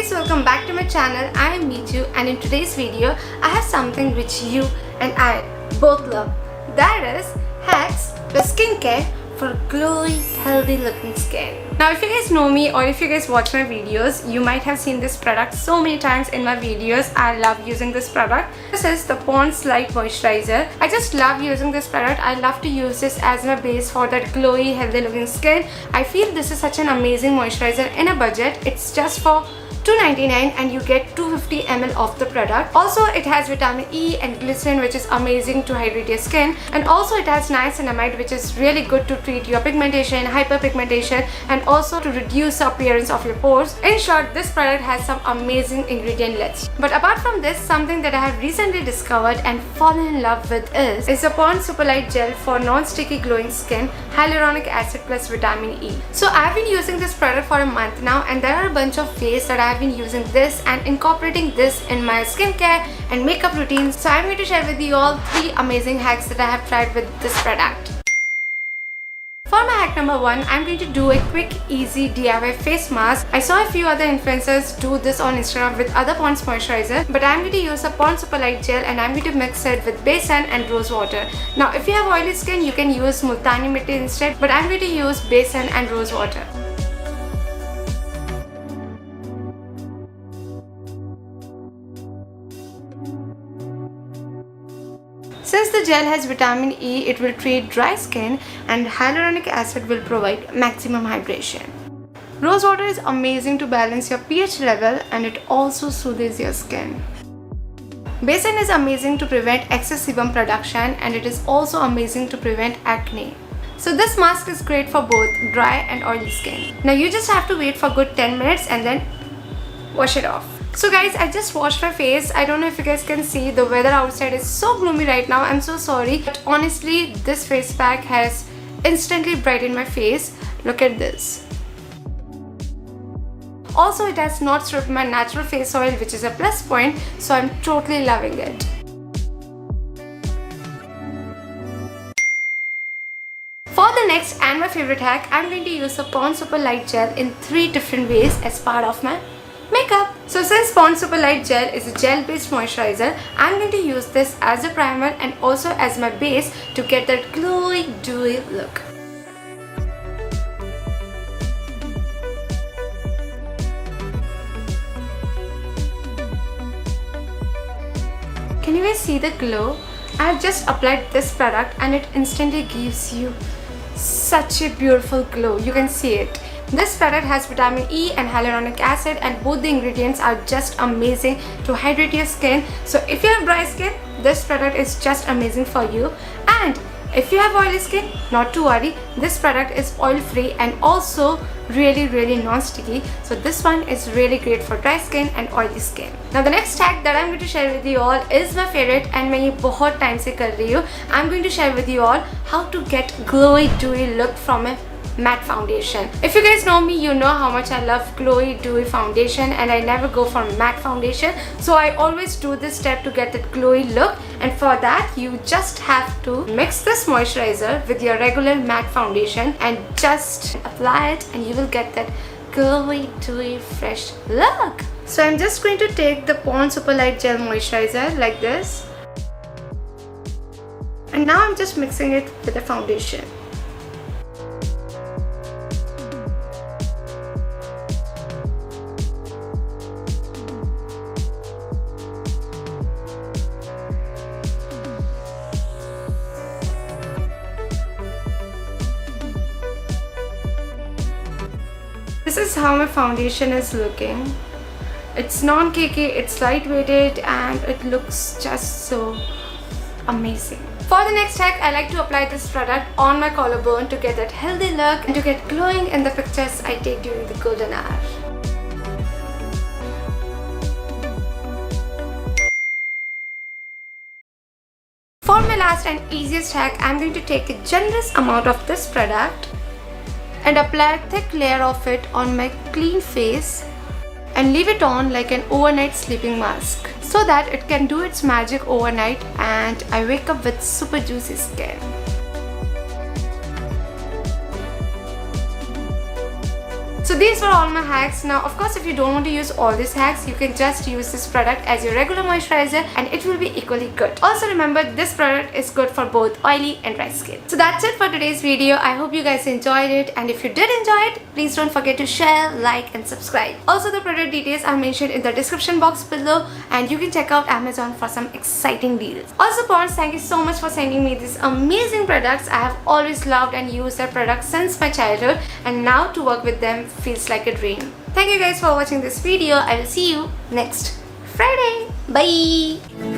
guys, welcome back to my channel. I am Michu, and in today's video I have something which you and I both love. That is hacks for skincare for glowy, healthy looking skin. Now if you guys know me or if you guys watch my videos, you might have seen this product so many times in my videos. I love using this product. This is the Pond's Light Moisturizer. I just love using this product. I love to use this as my base for that glowy, healthy looking skin. I feel this is such an amazing moisturizer in a budget. It's just for $2.99 and you get 250 ml of the product. Also it has vitamin E and glycerin, which is amazing to hydrate your skin, and also it has niacinamide, which is really good to treat your pigmentation, hyperpigmentation, and also to reduce the appearance of your pores. In short, this product has some amazing ingredient lists. But apart from this, something that I have recently discovered and fallen in love with is the Pond's Super Light Gel for non-sticky glowing skin, hyaluronic acid plus vitamin E. So I've been using this product for a month now, and there are a bunch of ways that I've been using this and incorporating this in my skincare and makeup routines. So I'm going to share with you all 3 amazing hacks that I have tried with this product. For my hack number 1, I'm going to do a quick, easy DIY face mask. I saw a few other influencers do this on Instagram with other Pond's moisturizer, but I'm going to use a Pond's Super Light Gel and I'm going to mix it with besan and rose water. Now if you have oily skin, you can use Multani Milte instead, but I'm going to use besan and rose water. Since the gel has vitamin E, it will treat dry skin, and hyaluronic acid will provide maximum hydration. Rose water is amazing to balance your pH level, and it also soothes your skin. Besan is amazing to prevent excess sebum production, and it is also amazing to prevent acne. So this mask is great for both dry and oily skin. Now you just have to wait for good 10 minutes and then wash it off. So guys, I just washed my face. I don't know if you guys can see, the weather outside is so gloomy right now. I'm so sorry, but honestly this face pack has instantly brightened my face. Look at this. Also it has not stripped my natural face oil, which is a plus point, so I'm totally loving it. For the next and my favorite hack, I'm going to use the Pond's Super Light Gel in 3 different ways as part of my makeup. So since Pond's Super Light Gel is a gel based moisturizer, I'm going to use this as a primer and also as my base to get that glowy, dewy look. Can you guys see the glow? I have just applied this product and it instantly gives you such a beautiful glow. You can see it. This product has vitamin E and hyaluronic acid, and both the ingredients are just amazing to hydrate your skin. So if you have dry skin, this product is just amazing for you. And if you have oily skin, not to worry, this product is oil free and also really non-sticky. So this one is really great for dry skin and oily skin. Now the next hack that I'm going to share with you all is my favorite, and मैं ये बहुत time से कर रही हूँ. I'm going to share with you all how to get glowy, dewy look from a matte foundation. If you guys know me, you know how much I love glowy, dewy foundation, and I never go for matte foundation. So I always do this step to get that glowy look, and for that you just have to mix this moisturizer with your regular matte foundation and just apply it, and you will get that glowy, dewy, fresh look. So I'm just going to take the Pond's Super Light Gel moisturizer like this, and now I'm just mixing it with the foundation. This is how my foundation is looking. It's non-cakey, it's lightweighted, and it looks just so amazing. For the next hack, I like to apply this product on my collarbone to get that healthy look and to get glowing in the pictures I take during the golden hour. For my last and easiest hack, I'm going to take a generous amount of this product and apply a thick layer of it on my clean face and leave it on like an overnight sleeping mask so that it can do its magic overnight and I wake up with super juicy skin. So these were all my hacks. Now of course if you don't want to use all these hacks, you can just use this product as your regular moisturizer and it will be equally good. Also remember, this product is good for both oily and dry skin. So that's it for today's video. I hope you guys enjoyed it, and if you did enjoy it, please don't forget to share, like and subscribe. Also the product details are mentioned in the description box below, and you can check out Amazon for some exciting deals. Also Pawns, thank you so much for sending me these amazing products. I have always loved and used their products since my childhood, and now to work with them feels like a dream. Thank you guys for watching this video. I will see you next Friday. Bye.